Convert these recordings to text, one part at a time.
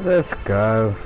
Let's go.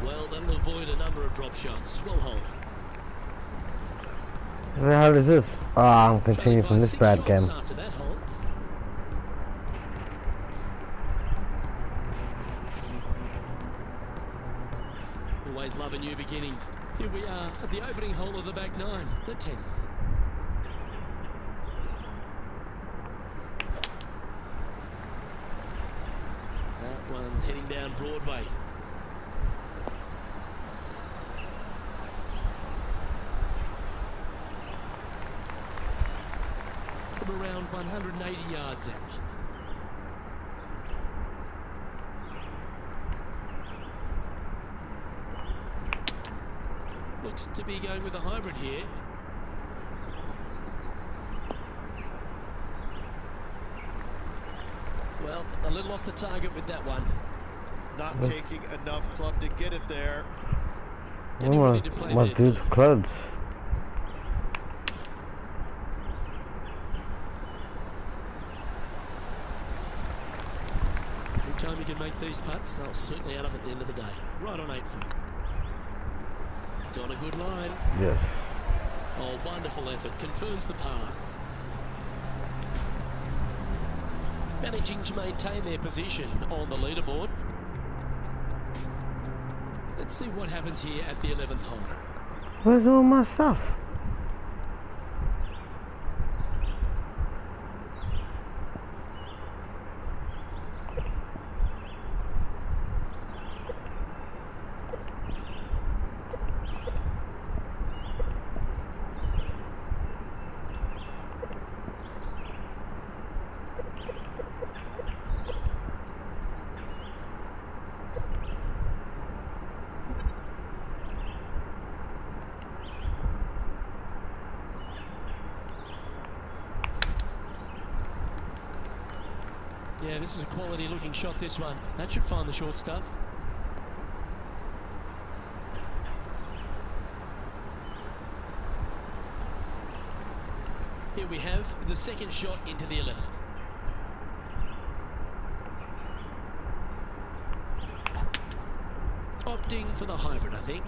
Well, that'll avoid a number of drop shots. Well hold. What the hell is this? Oh, I'm continuing from this bad game. After that hole. Always love a new beginning. Here we are at the opening hole of the back nine, the 10th. That one's heading down Broadway. From around 180 yards out. Looks to be going with a hybrid here. Well, a little off the target with that one. Not taking enough club to get it there. My dude's clubs. Every time you can make these putts, they'll certainly add up at the end of the day. Right on 8 feet. It's on a good line. Yes. Oh, wonderful effort. Confirms the par. Managing to maintain their position on the leaderboard. Let's see what happens here at the 11th hole. Where's all my stuff? Yeah, this is a quality looking shot, this one. That should find the short stuff. Here we have the second shot into the 11th. Opting for the hybrid, I think.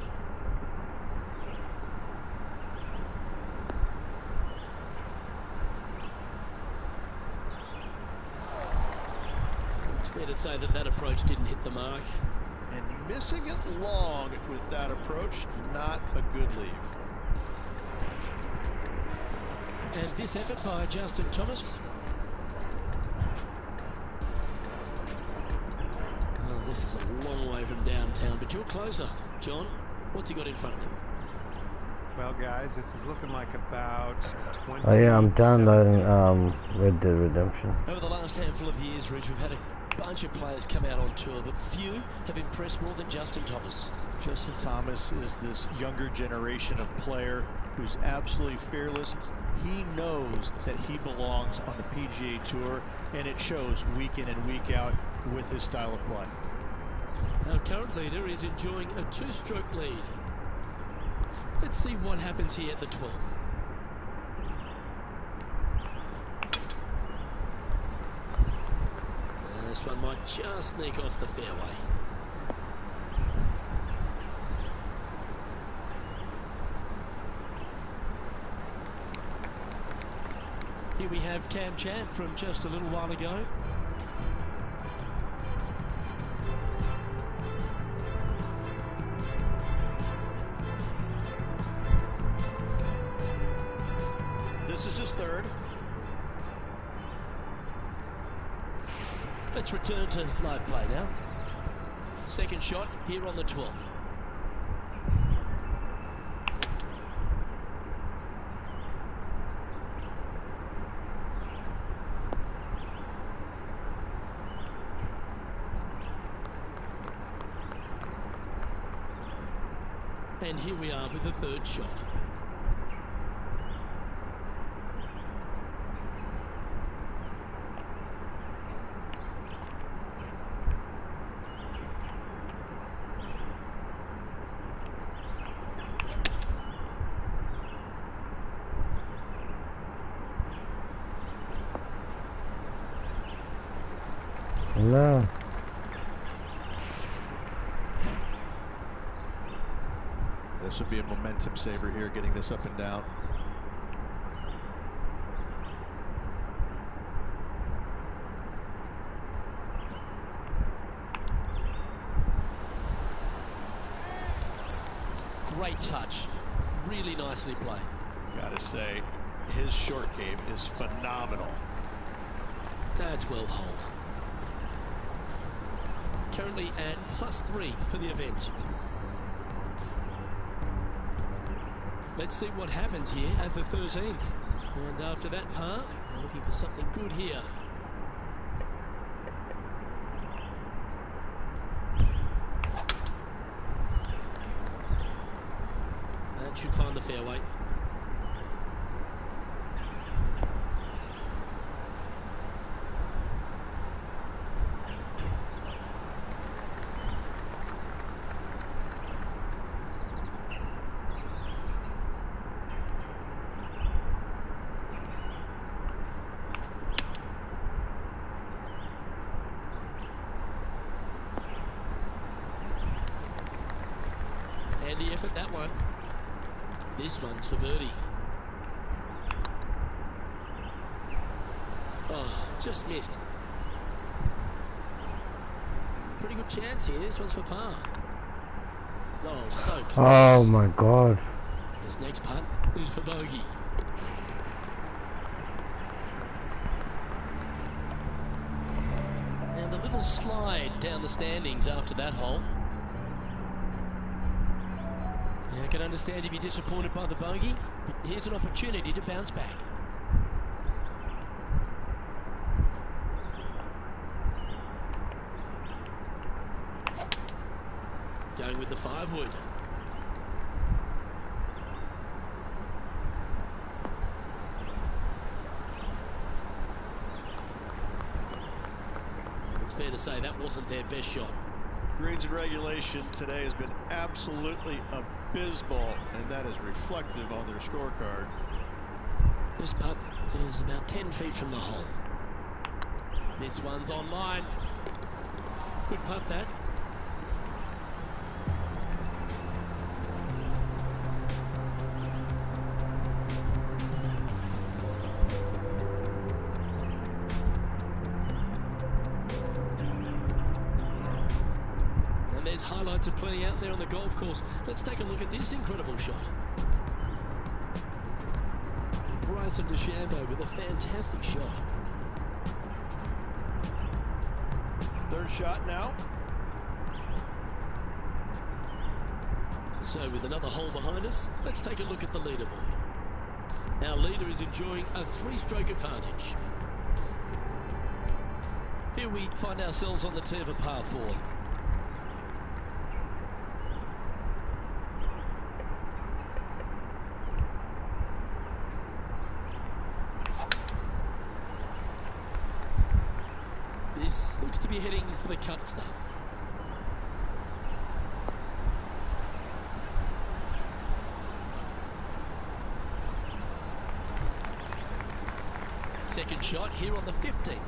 It's fair to say that that approach didn't hit the mark. And missing it long with that approach, not a good leave. And this effort by Justin Thomas. Oh, this is a long way from downtown, but you're closer. John, what's he got in front of him? Well, guys, this is looking like about 20. Oh yeah, I'm downloading Red Dead Redemption. Over the last handful of years, Rich, we've had a bunch of players come out on tour, but few have impressed more than Justin Thomas. Justin Thomas is this younger generation of player who's absolutely fearless. He knows that he belongs on the PGA Tour, and it shows week in and week out with his style of play. Our current leader is enjoying a two-stroke lead. Let's see what happens here at the 12th. This one might just sneak off the fairway. Here we have Cam Champ from just a little while ago. This is his third. Let's return to live play now. Second shot here on the 12th. And here we are with the third shot. No. This would be a momentum saver here, getting this up and down. Great touch. Really nicely played. Gotta say, his short game is phenomenal. That's well holed. Currently at +3 for the event. Let's see what happens here at the 13th. And after that par, we're looking for something good here. That should find the fairway. Handy effort, that one. This one's for birdie. Oh, just missed. Pretty good chance here. This one's for par. Oh, so close. Oh my God. This next putt is for bogey. And a little slide down the standings after that hole. I can understand if you're disappointed by the bogey. Here's an opportunity to bounce back. Going with the 5-wood. It's fair to say that wasn't their best shot. Greens and regulation today has been absolutely abysmal, and that is reflective on their scorecard. This putt is about 10 feet from the hole. This one's on line. Good putt, that. There's highlights of plenty out there on the golf course. Let's take a look at this incredible shot. Bryson DeChambeau with a fantastic shot. Third shot now. So with another hole behind us, let's take a look at the leaderboard. Our leader is enjoying a 3-stroke advantage. Here we find ourselves on the tee of a par 4. This looks to be heading for the cut stuff. Second shot here on the 15th.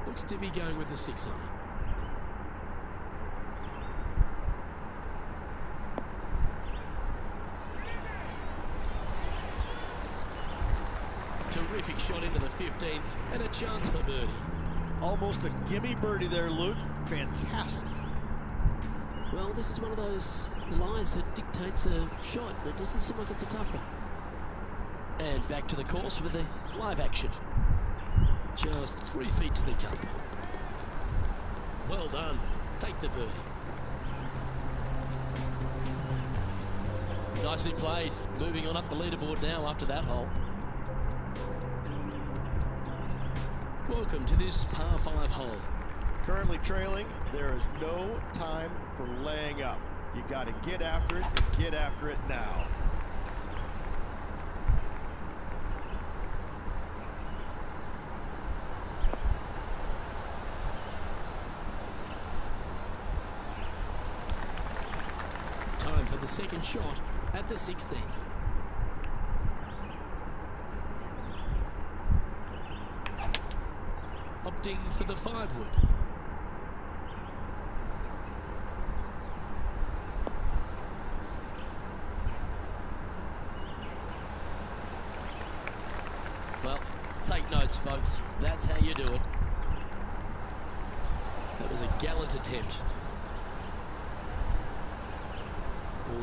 Looks to be going with the 6-iron. Terrific shot into the 15th and a chance for birdie. Almost a gimme birdie there, Luke. Fantastic. Well, this is one of those lies that dictates a shot, but it doesn't seem like it's a tough one. And back to the course with the live action. Just 3 feet to the cup. Well done. Take the birdie. Nicely played. Moving on up the leaderboard now after that hole. Welcome to this par 5 hole. Currently trailing, there is no time for laying up. You got to get after it and get after it now. Time for the second shot at the 16th. Opting for the 5-wood. Well, take notes, folks. That's how you do it. That was a gallant attempt.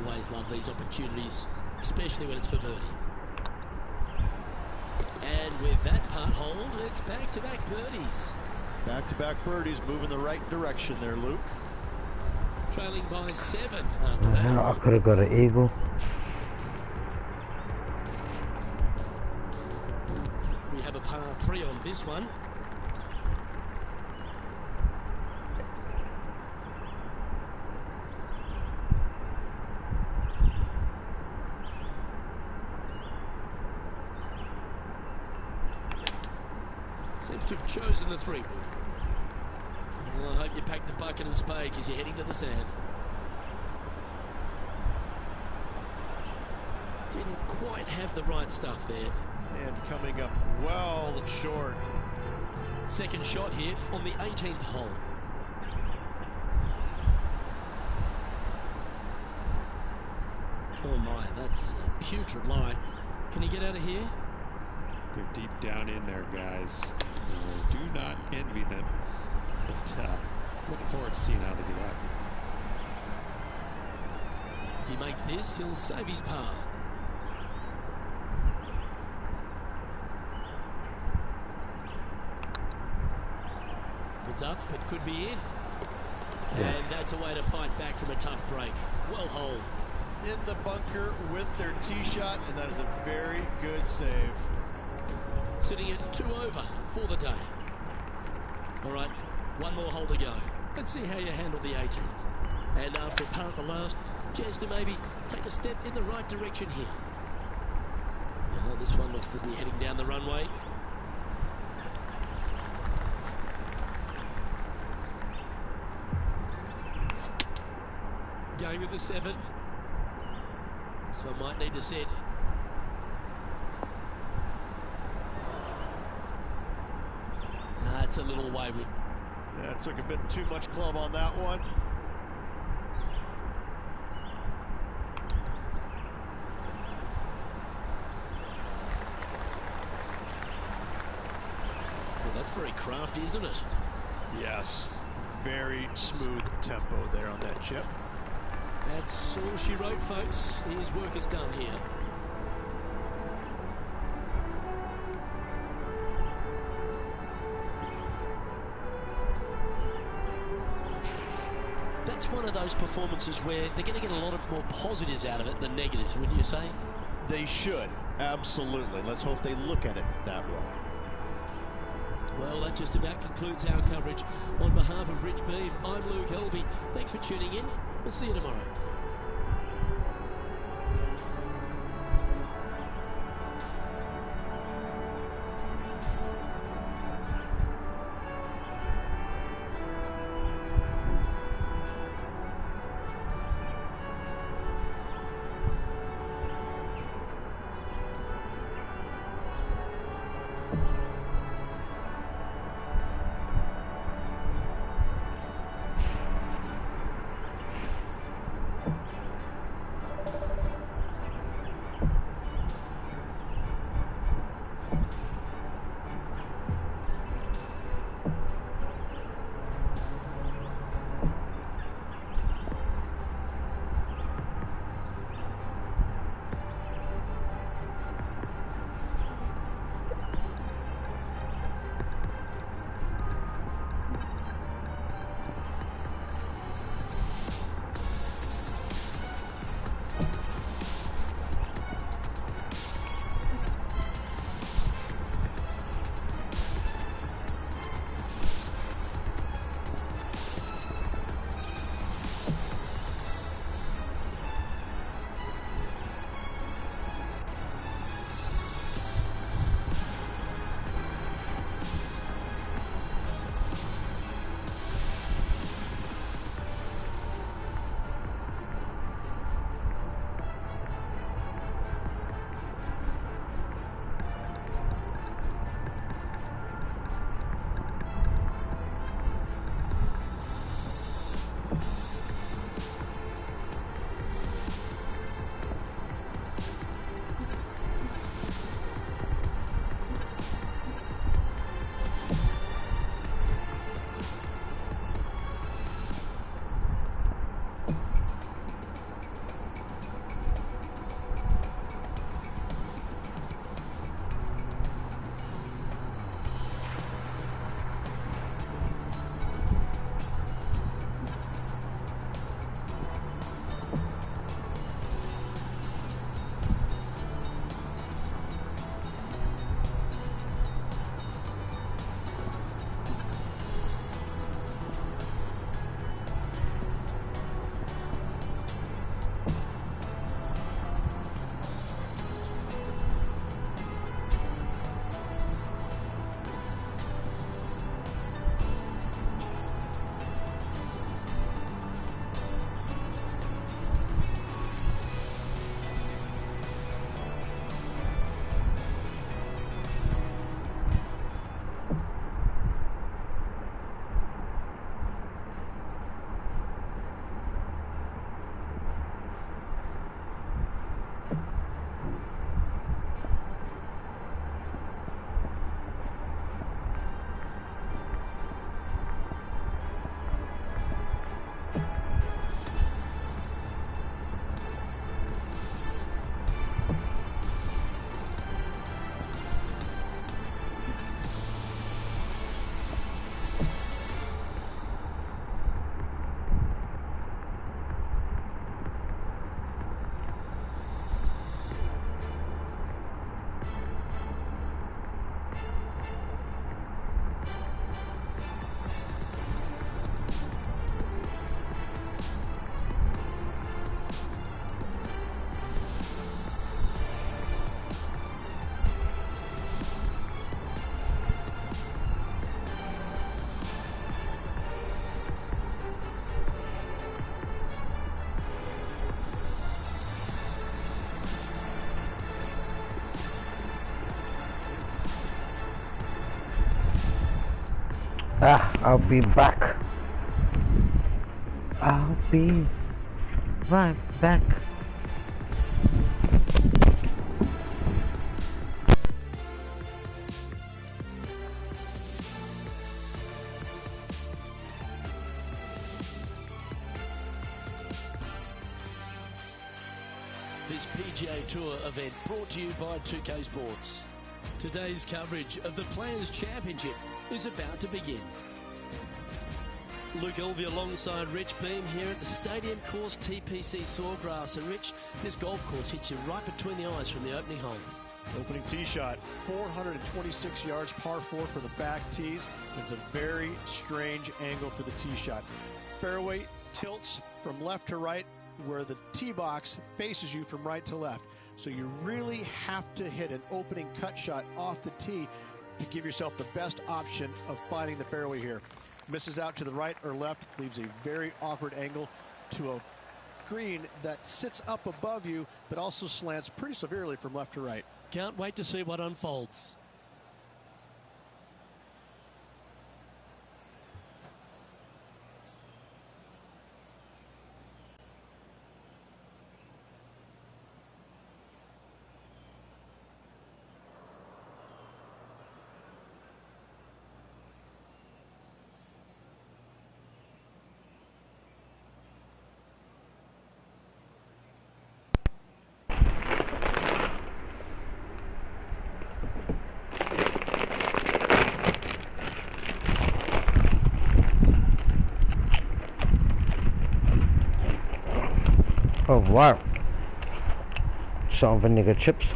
Always love these opportunities, especially when it's for birdie. And with that part hold, it's back-to-back birdies. Back-to-back birdies, moving the right direction there, Luke. Trailing by 7 after that. I could have got an eagle. We have a par 3 on this one. Seems to have chosen the 3-wood. Well, I hope you pack the bucket and spade because you're heading to the sand. Didn't quite have the right stuff there. And coming up well short. Second shot here on the 18th hole. Oh my, that's a putrid lie. Can he get out of here? They're deep down in there, guys. Do not envy them. But looking forward to seeing how they do that. If he makes this, he'll save his par. If it's up, it could be in. Yes. And that's a way to fight back from a tough break. Well holed. In the bunker with their tee shot, and that is a very good save. Sitting at 2 over for the day. All right, one more hole to go. Let's see how you handle the 18th. And after a par at the last, chance to maybe take a step in the right direction here. Oh, this one looks to be heading down the runway. Going with the 7. This one might need to set. That's a little wayward. Yeah, took a bit too much club on that one. Well, that's very crafty, isn't it? Yes, very smooth tempo there on that chip. That's all she wrote, folks. His work is done here. That's one of those performances where they're going to get a lot of more positives out of it than negatives, wouldn't you say? They should, absolutely. Let's hope they look at it that way. Well, that just about concludes our coverage. On behalf of Rich Beam, I'm Luke Helvey. Thanks for tuning in. We'll see you tomorrow. I'll be back. I'll be right back. This PGA Tour event brought to you by 2K Sports. Today's coverage of the Players' Championship is about to begin. Luke Elvey alongside Rich Beam here at the Stadium Course TPC Sawgrass. And Rich, this golf course hits you right between the eyes from the opening hole. Opening tee shot, 426 yards, par 4 for the back tees. It's a very strange angle for the tee shot. Fairway tilts from left to right, where the tee box faces you from right to left. So you really have to hit an opening cut shot off the tee to give yourself the best option of finding the fairway here. Misses out to the right or left, leaves a very awkward angle to a green that sits up above you, but also slants pretty severely from left to right. Can't wait to see what unfolds. Oh wow. Salt and vinegar chips.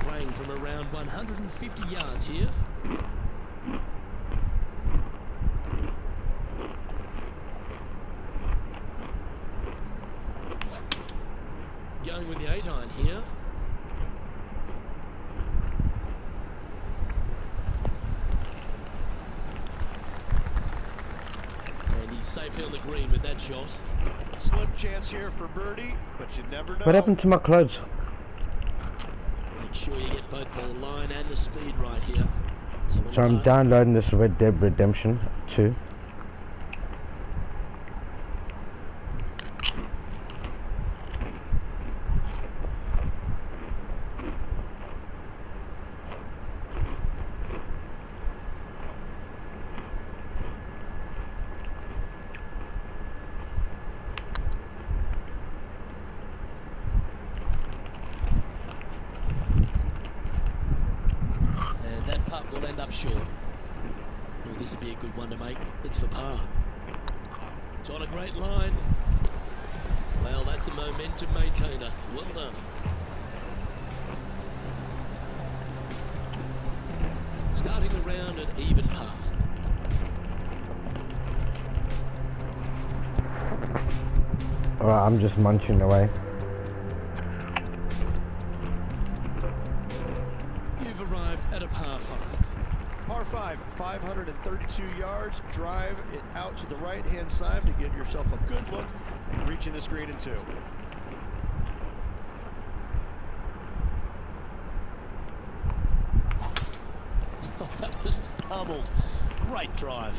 Playing from around 150 yards here. Going with the 8-iron here. And he's safely on the green with that shot. Slim chance here for birdie, but you never know. What happened to my clothes? Make sure you get both the line and the speed right here. So I'm downloading this Red Dead Redemption 2. That putt will end up short. Well, this would be a good one to make. It's for par. It's on a great line. Well, that's a momentum maintainer. Well done. Starting the round at even par. Alright, I'm just munching away. You've arrived at a par 5. Par 5, 532 yards. Drive it out to the right-hand side to give yourself a good look at reaching this green in 2. Oh, that was pummeled. Great drive.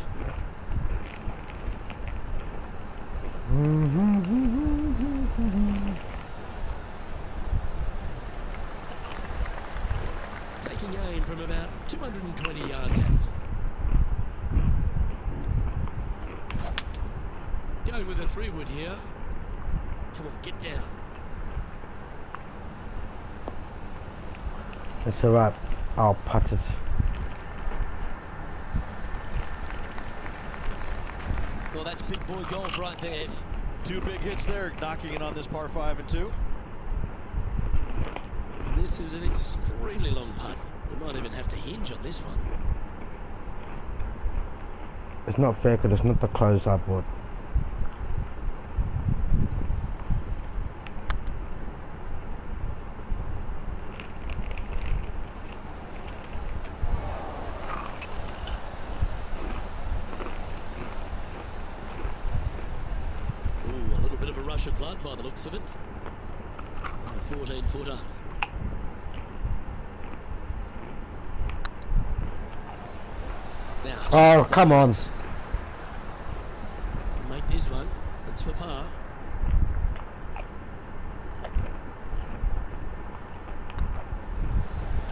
Taking aim from about 220 yards out. Going with a 3-wood here. Come on, get down. It's alright, I'll putt it. Well, that's big boy golf right there. 2 big hits there, knocking it on this par 5 and 2. And this is an extremely long putt. You might even have to hinge on this one. It's not fair because it's not the clothes I bought. little bit of a rush of blood by the looks of it. A 14-footer. Now, Oh, come on. make this one. It's for par.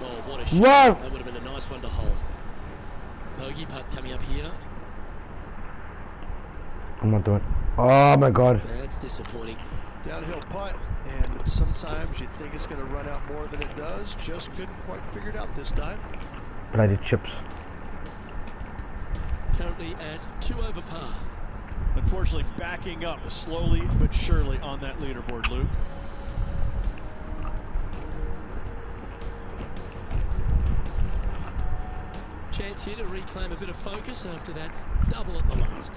Oh, what a shot. Whoa. That would have been a nice one to hold. Bogey putt coming up here. I'm not doing it. Oh my god. That's disappointing. Downhill putt, and sometimes you think it's going to run out more than it does. Just couldn't quite figure it out this time. Bloody chips. Currently at 2 over par. Unfortunately, backing up slowly but surely on that leaderboard, Luke. Chance here to reclaim a bit of focus after that double at the last.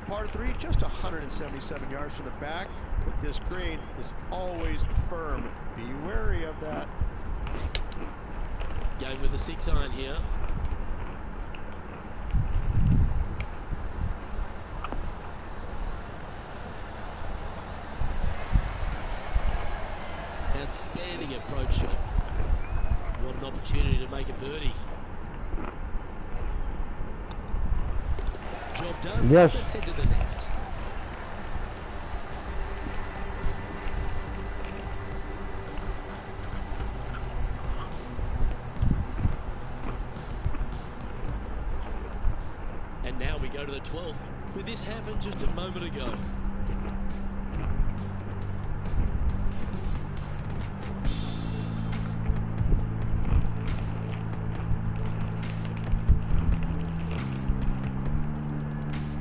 Par 3, just 177 yards from the back, but this green is always firm. Be wary of that. Going with the 6-iron here. Outstanding approach shot. What an opportunity to make a birdie. Job done. Yes. Let's head to the next. And now we go to the 12th. With this happened just a moment ago.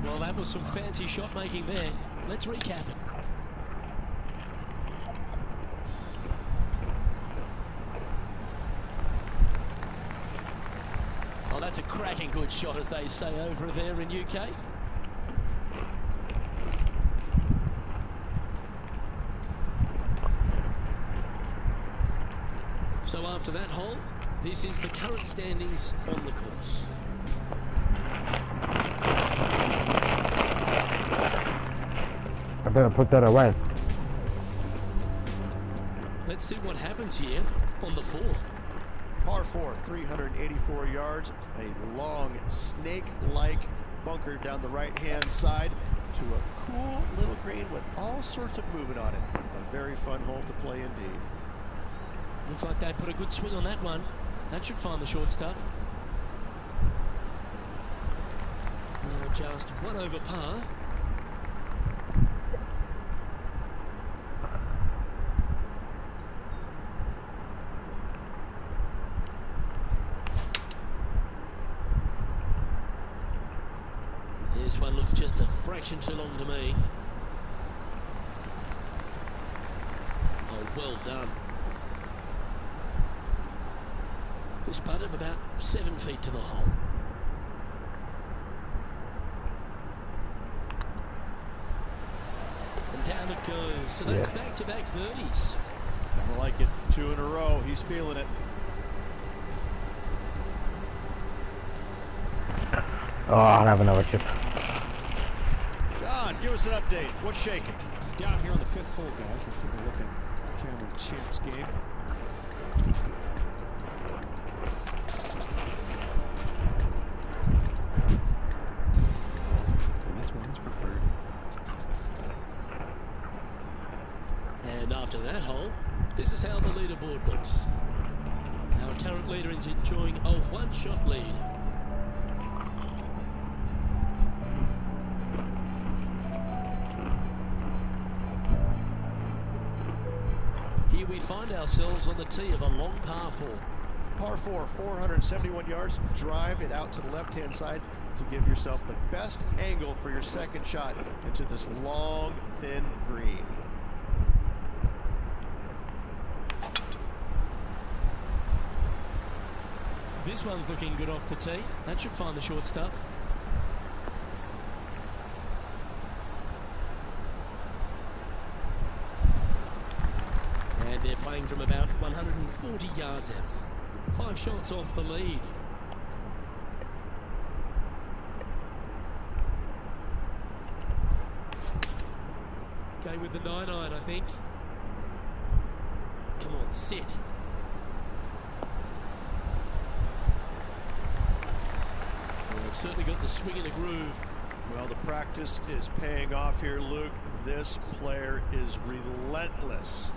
Well, that was some fancy shot making there. Let's recap it. Oh, that's a cracking good shot, as they say over there in UK. So after that hole, this is the current standings on the course. I better put that away. Let's see what happens here on the 4th. Par 4, 384 yards, a long snake-like bunker down the right-hand side to a cool little green with all sorts of movement on it. A very fun hole to play indeed. Looks like they put a good swing on that one. That should find the short stuff. Now just 1 over par. This one looks just a fraction too long to me. Oh, well done. This putt of about 7 feet to the hole. And down it goes. So that's back-to-back birdies. I like it. 2 in a row. He's feeling it. Oh, I'll have another chip. John, give us an update. What's shaking? Down here on the 5th hole, guys. Let's take a look at Cameron Champ's game. And this one's for birdie. And after that hole, this is how the leaderboard looks. Our current leader is enjoying a 1-shot lead. Here we find ourselves on the tee of a long par 4. Par 4, 471 yards. Drive it out to the left-hand side to give yourself the best angle for your second shot into this long, thin green. This one's looking good off the tee. That should find the short stuff. And they're playing from about 140 yards out. 5 shots off the lead. Go with the 9-iron, I think. Come on, sit. Well, it's certainly got the swing and the groove. Well, the practice is paying off here, Luke. This player is relentless.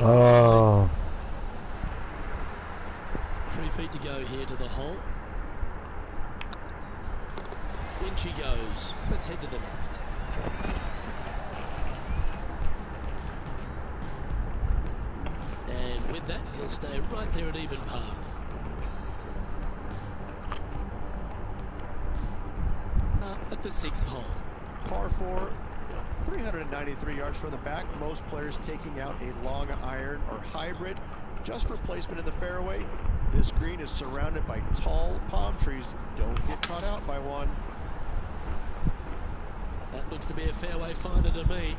Oh. 3 feet to go here to the hole. In she goes. Let's head to the next. And with that, he'll stay right there at even par. At the 6th hole. Par 4, 393 yards from the back. Most players taking out a long iron or hybrid just for placement in the fairway. This green is surrounded by tall palm trees. Don't get caught out by one. That looks to be a fairway finder to me.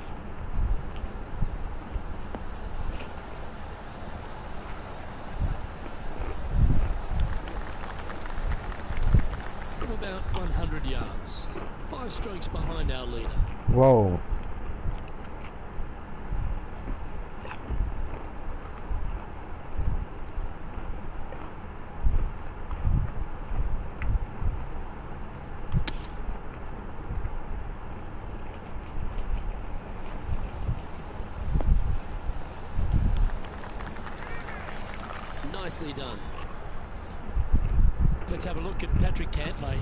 From about 100 yards. 5 strokes behind our leader. Whoa. Nicely done. Let's have a look at Patrick Cantlay.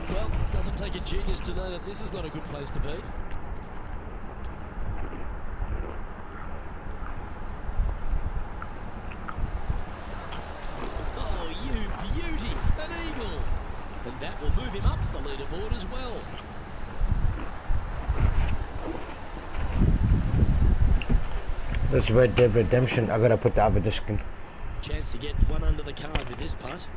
Well, it doesn't take a genius to know that this is not a good place to be. Oh, you beauty! An eagle! And that will move him up the leaderboard as well. This Red Dead Redemption, I gotta put the other disc in. Chance to get one under the card with this putt.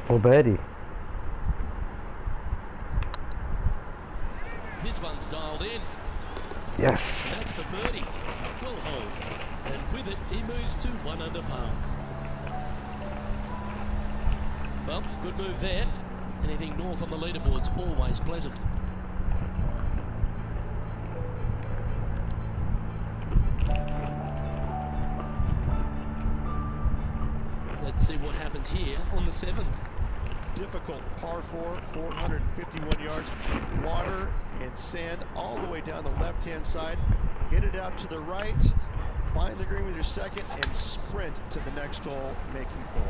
For birdie. This one's dialed in. Yes. That's for birdie. Will hold. And with it, he moves to 1 under par. Well, good move there. Anything north on the leaderboard's always pleasant. Let's see what happens here on the 7th. Difficult par 4, 451 yards. Water and sand all the way down the left-hand side. Hit it out to the right. Find the green with your second and sprint to the next hole, making 4.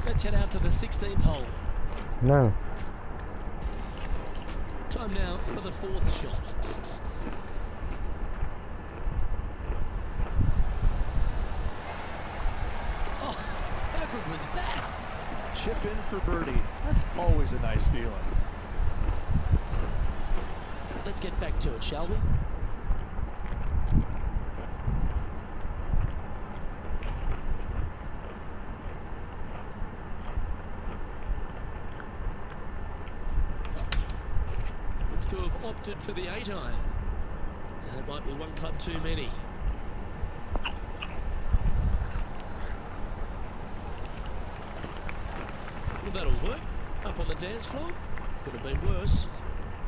Let's head out to the 16th hole. No. Time now for the 4th shot. Oh, how good was that? Chip in for birdie. That's always a nice feeling. Let's get back to it, shall we? To have opted for the 8-iron. That might be one club too many. Well, that'll work. Up on the dance floor. Could have been worse.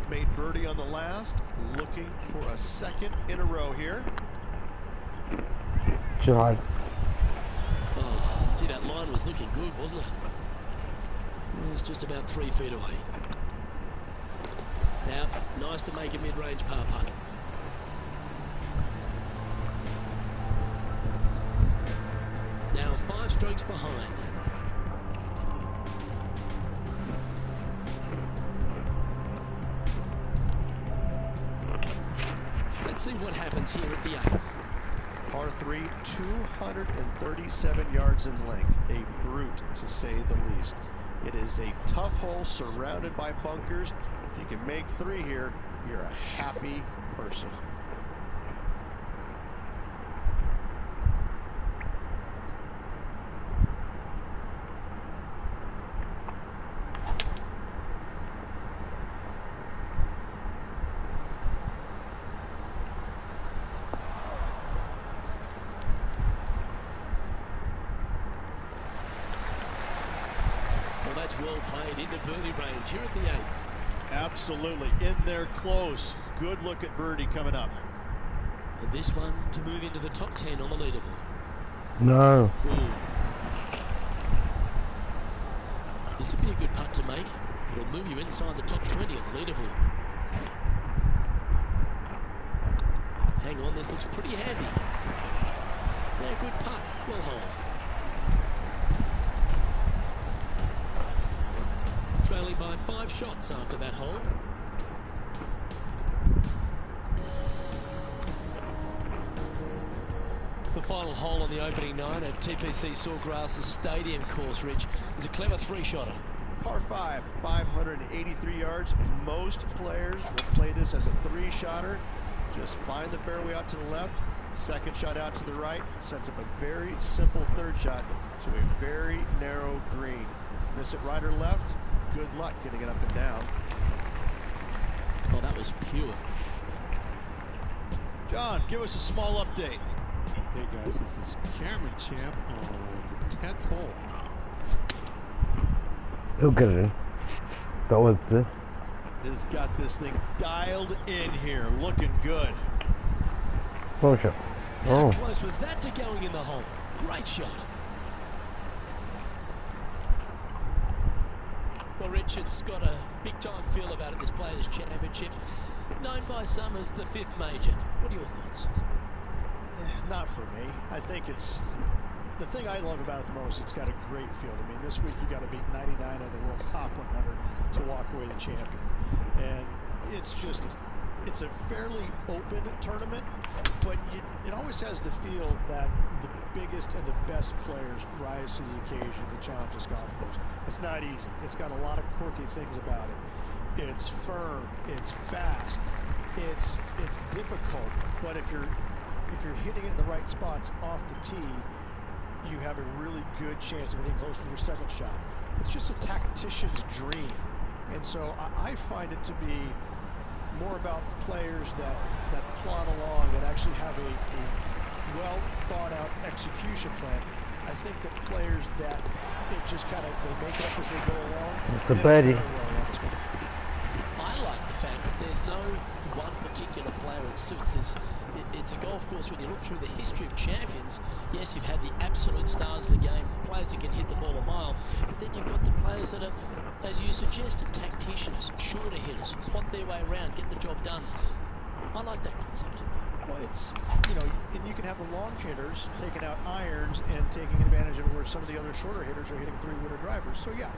Made birdie on the last. Looking for a second in a row here. Too high. Oh, gee, that line was looking good, wasn't it? Well, it's just about 3 feet away. Now, nice to make a mid-range par putt. Now 5 strokes behind. Let's see what happens here at the 8th. Par 3, 237 yards in length. A brute, to say the least. It is a tough hole surrounded by bunkers. If you can make 3 here, you're a happy person. Well played into birdie range here at the 8th. Absolutely, in there close. Good look at birdie coming up. And this one to move into the top 10 on the leaderboard. No. Ooh. This would be a good putt to make. It'll move you inside the top 20 on the leaderboard. Hang on, this looks pretty handy. Yeah, good putt. Well hold. Trailing by 5 shots after that hole. The final hole on the opening 9 at TPC Sawgrass's Stadium course, Rich, is a clever 3-shotter. Par 5, 583 yards. Most players will play this as a 3-shotter. Just find the fairway out to the left, second shot out to the right, sets up a very simple 3rd shot to a very narrow green. Miss it right or left, good luck getting it up and down. Oh, that was pure. John, give us a small update. Hey guys, this is Cameron Champ on the 10th hole. He'll get it in. That was the... Has got this thing dialed in here, looking good. Oh, shot. How close was that to going in the hole? Great shot. Well, Richard's got a big-time feel about it, this Players' Championship, known by some as the 5th major. What are your thoughts? Not for me. I think it's... The thing I love about it the most, it's got a great field. I mean, this week you got to beat 99 of the world's top 100 to walk away the champion. And it's just... It's a fairly open tournament, but it always has the feel that the biggest and the best players rise to the occasion to challenge this golf course. It's not easy. It's got a lot of quirky things about it. It's firm, it's fast, it's difficult, but if you're hitting it in the right spots off the tee, you have a really good chance of hitting close with your second shot. It's just a tactician's dream. And so I find it to be more about players that plod along, that actually have a well thought out execution plan. I think that players that it just kind of, they make it up as they go along. The birdie. I like the fact that there's no one particular player it suits. It's a golf course, when you look through the history of champions, yes, you've had the absolute stars of the game, players that can hit the ball a mile, but then you've got the players that are, as you suggested, tacticians, shorter hitters, plot their way around, get the job done. I like that concept. Well, it's, and you can have the long hitters taking out irons and taking advantage of where some of the other shorter hitters are hitting 3-wooder drivers. So yeah,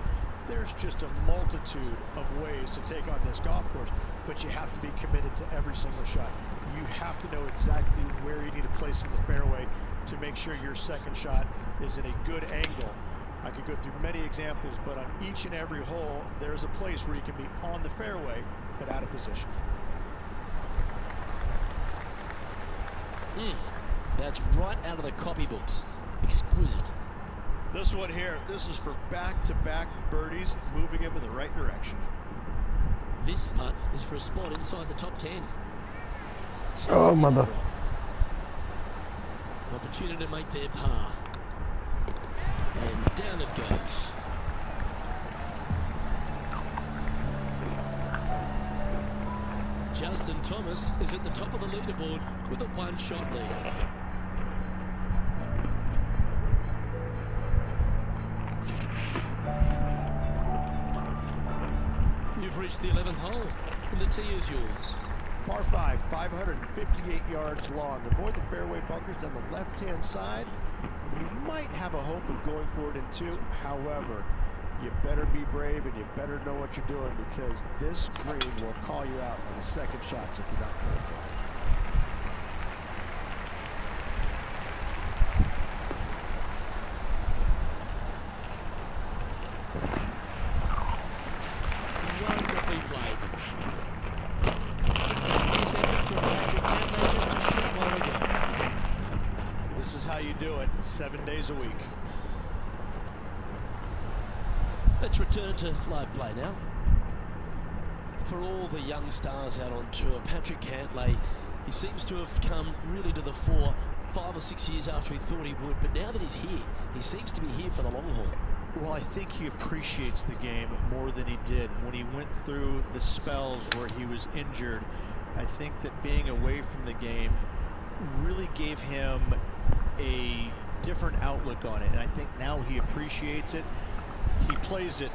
there's just a multitude of ways to take on this golf course, but you have to be committed to every single shot. You have to know exactly where you need to place in the fairway to make sure your second shot is in a good angle. I could go through many examples, but on each and every hole, there's a place where you can be on the fairway, but out of position. That's right out of the copybooks. Exquisite. This one here, this is for back-to-back birdies, moving him in the right direction. This putt is for a spot inside the top 10. Oh, mother. Opportunity to make their par. And down it goes. Justin Thomas is at the top of the leaderboard with a 1-shot lead. You've reached the 11th hole, and the tee is yours. Par 5, 558 yards long. Avoid the fairway bunkers on the left-hand side. You might have a hope of going for it in 2. However, you better be brave and you better know what you're doing, because this green will call you out on the second shots if you're not careful. this is how you do it 7 days a week. Let's return to live play now. For all the young stars out on tour, Patrick Cantlay, he seems to have come really to the fore 5 or 6 years after he thought he would, but now that he's here, he seems to be here for the long haul. Well, I think he appreciates the game more than he did when he went through the spells where he was injured. I think that being away from the game really gave him a different outlook on it, and I think now he appreciates it. He plays it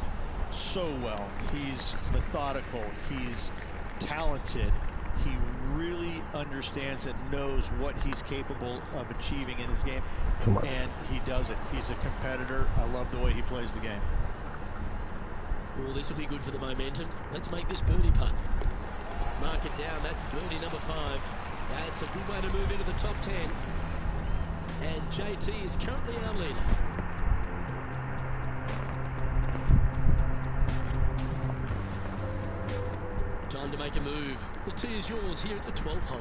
so well. He's methodical. He's talented. He really understands and knows what he's capable of achieving in his game, and he does it. He's a competitor. I love the way he plays the game. Oh, this will be good for the momentum. Let's make this birdie putt. Mark it down. That's birdie number 5. That's a good way to move into the top 10. And JT is currently our leader. Time to make a move. The tee is yours here at the 12th hole.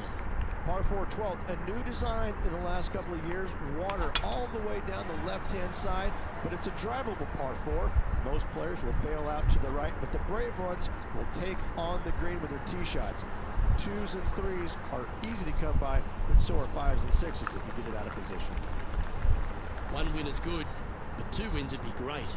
Par 4 12th, a new design in the last couple of years. Water all the way down the left-hand side, but it's a drivable par 4. Most players will bail out to the right, but the brave ones will take on the green with their tee shots. 2s and 3s are easy to come by, but so are 5s and 6s if you get it out of position. 1 win is good, but 2 wins would be great.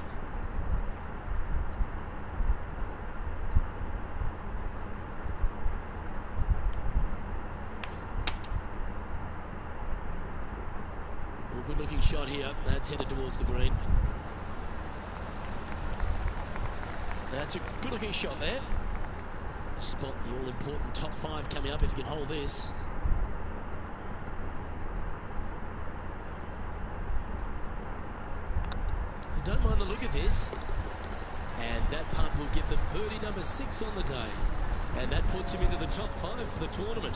Good looking shot here. That's headed towards the green. That's a good looking shot there. Spot the all important top 5 coming up if you can hold this. I don't mind the look of this. And that putt will give them birdie number 6 on the day. And that puts him into the top 5 for the tournament.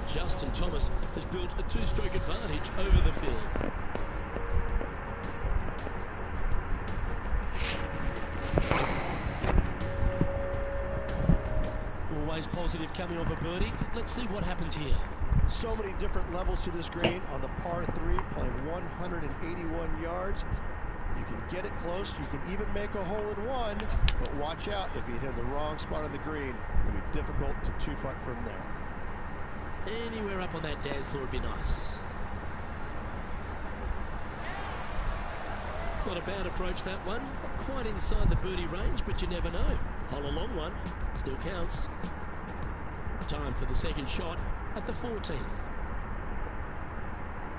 Justin Thomas has built a 2-stroke advantage over the field. Always positive coming off a birdie. Let's see what happens here. So many different levels to this green on the par 3, playing 181 yards. You can get it close. You can even make a hole-in-one, but watch out if you hit the wrong spot on the green. It'll be difficult to 2-putt from there. Anywhere up on that dance floor would be nice. Not a bad approach, that one. Not quite inside the birdie range, but you never know. Hole a long one. Still counts. Time for the second shot at the 14th.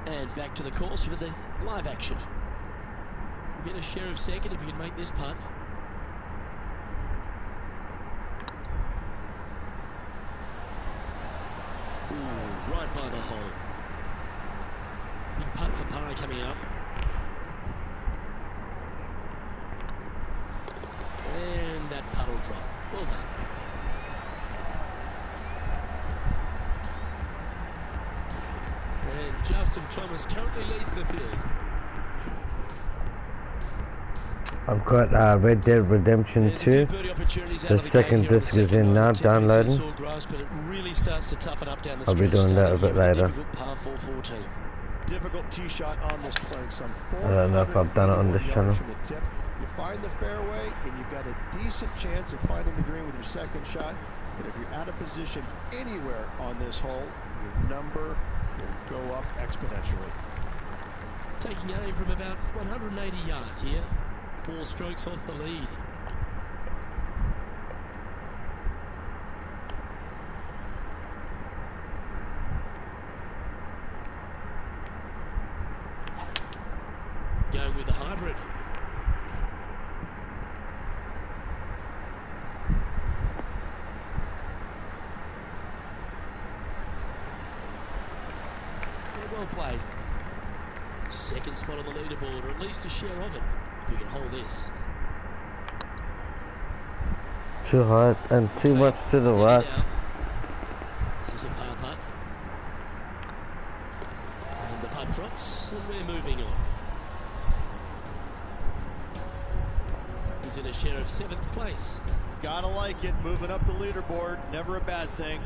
And back to the course with the live action. We'll get a share of second if you can make this putt. Ooh, right by the hole. Big putt for par coming up. And that putt will drop. Well done. And Justin Thomas currently leads the field. I've got Red Dead Redemption 2. The second disc is in now, downloading. I'll be doing that a bit later. Difficult tee shot on this playing some 400 I don't know if I've done it on this channel. from the tip. You find the fairway and you've got a decent chance of finding the green with your second shot. But if you're out of position anywhere on this hole, your number will go up exponentially. Taking aim from about 180 yards here. 4 strokes off the lead. Going with the hybrid. Well played. Second spot on the leaderboard, or at least a share of it, if you can hold this. Too hard and too much to the right. This is a par putt. And the putt drops, and we're moving on. He's in a share of 7th place. Gotta like it, moving up the leaderboard, never a bad thing.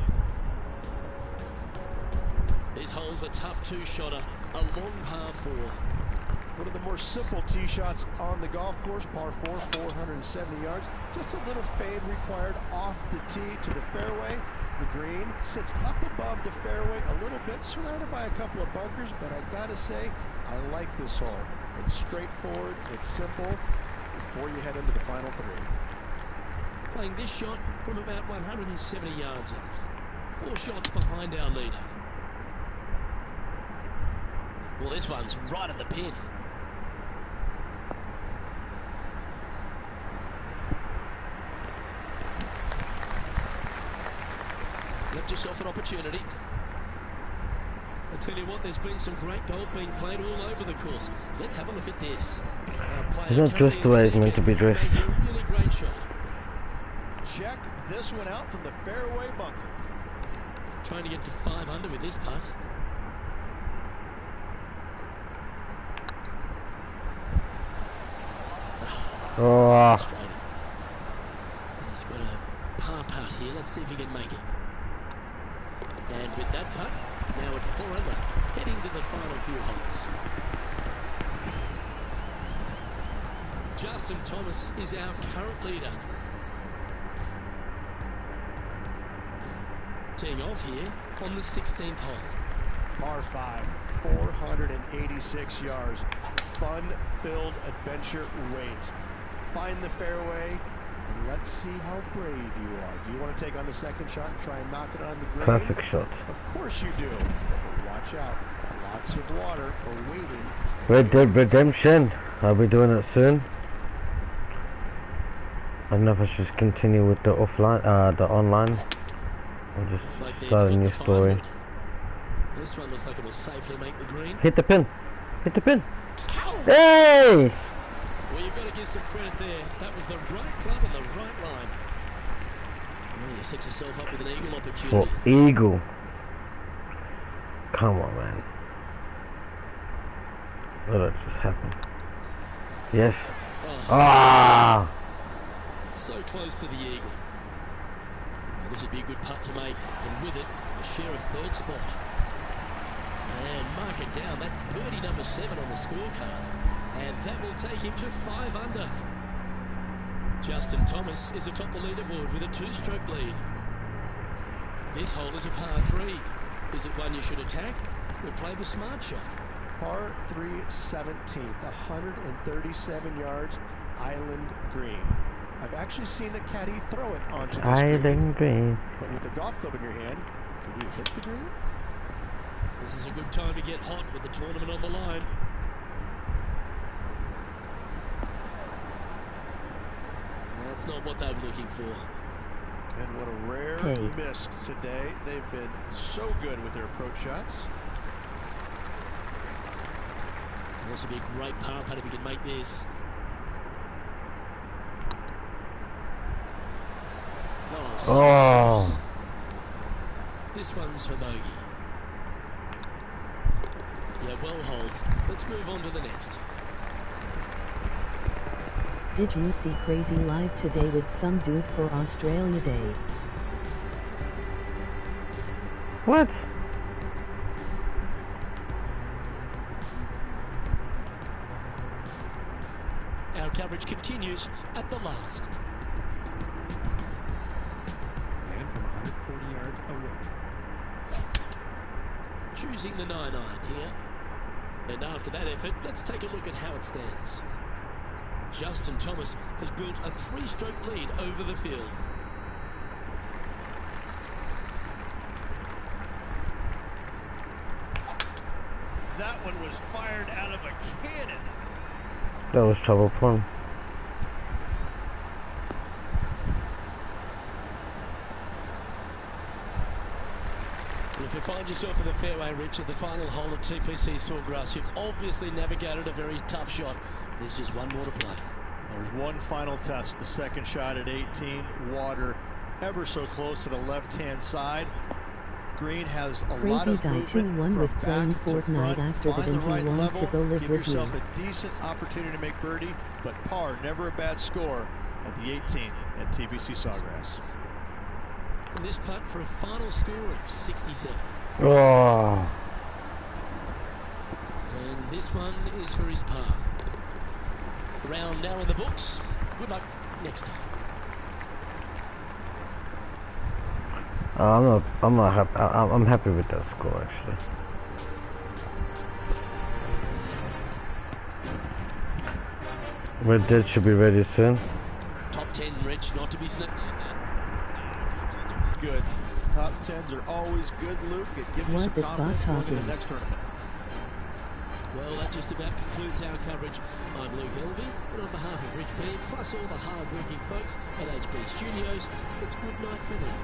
This This hole's a tough two-shotter, a long par 4. One of the more simple tee shots on the golf course, par 4, 470 yards. Just a little fade required off the tee to the fairway. The green sits up above the fairway a little bit, surrounded by a couple of bunkers, but I gotta say, I like this hole. It's straightforward, it's simple, before you head into the final 3. Playing this shot from about 170 yards out. 4 shots behind our leader. Well, this one's right at the pin. Left yourself an opportunity. I tell you what, there's been some great golf being played all over the course. Let's have a look at this. It's not dressed the way it's meant to be dressed. A really great shot. Check this one out from the fairway bunker. Trying to get to 5 under with this putt. Oh. Frustrating. He's got a par putt here. Let's see if he can make it. And with that putt, now at 4 under, heading to the final few holes. Justin Thomas is our current leader. Teeing off here on the 16th hole. Par 5, 486 yards. Fun-filled adventure waits. Find the fairway, and let's see how brave you are. Do you want to take on the second shot and try and knock it on the green? Perfect shot. Of course you do. But watch out. Lots of water awaiting. Red Dead Redemption. I'll be doing it soon. I don't know if I should just continue with the offline, the online. I'll just start a new story. This one looks like it will safely make the green. Hit the pin. Hit the pin. Ow. Hey! Well, you've got to give some credit there. That was the right club and the right line. Well, you set yourself up with an eagle opportunity. Oh, eagle. Come on, man. What did just happen? Yes. Ah! So close to the eagle. Well, this would be a good putt to make, and with it, a share of 3rd spot. And mark it down. That's birdie number 7 on the scorecard. And that will take him to 5 under. Justin Thomas is atop the leaderboard with a 2-stroke lead. This hole is a par 3. Is it one you should attack or play the smart shot? Par 3 17th, 137 yards, island green. I've actually seen a caddy throw it onto this island green. But with a golf club in your hand, can you hit the green? This is a good time to get hot with the tournament on the line. That's not what they were looking for. And what a rare miss today. They've been so good with their approach shots. This would be a great par putt if he could make this. Oh, so close. This one's for bogey. Yeah, well hold. Let's move on to the next. Did you see Crazy live today with some dude for Australia Day? What? Our coverage continues at the last. And from 140 yards away. Choosing the 9-9 here. And after that effort, let's take a look at how it stands. Justin Thomas has built a 3-stroke lead over the field. That one was fired out of a cannon. That was trouble plum. If you find yourself in the fairway, Rich, at the final hole of TPC Sawgrass, you've obviously navigated a very tough shot. There's just one more to play. There's one final test. The second shot at 18. Water ever so close to the left-hand side. Green has a lot of movement from was playing back to Fortnite front. after Find that, the and he right wanted level. to go live Give with yourself me. a decent opportunity to make birdie, but par, never a bad score at the 18th at TPC Sawgrass. And this putt for a final score of 67. Oh. And this one is for his par. Round now in the books. Good luck next time. I'm happy with that score actually. Red Dead should be ready soon. Top 10, Rich, not to be sniffed. Good. Top 10s are always good, Luke. It gives you some confidence going to the next tournament. Well, that just about concludes our coverage. I'm Luke Elvey, and on behalf of Rich Beam, plus all the hard-working folks at HB Studios, it's good night for now.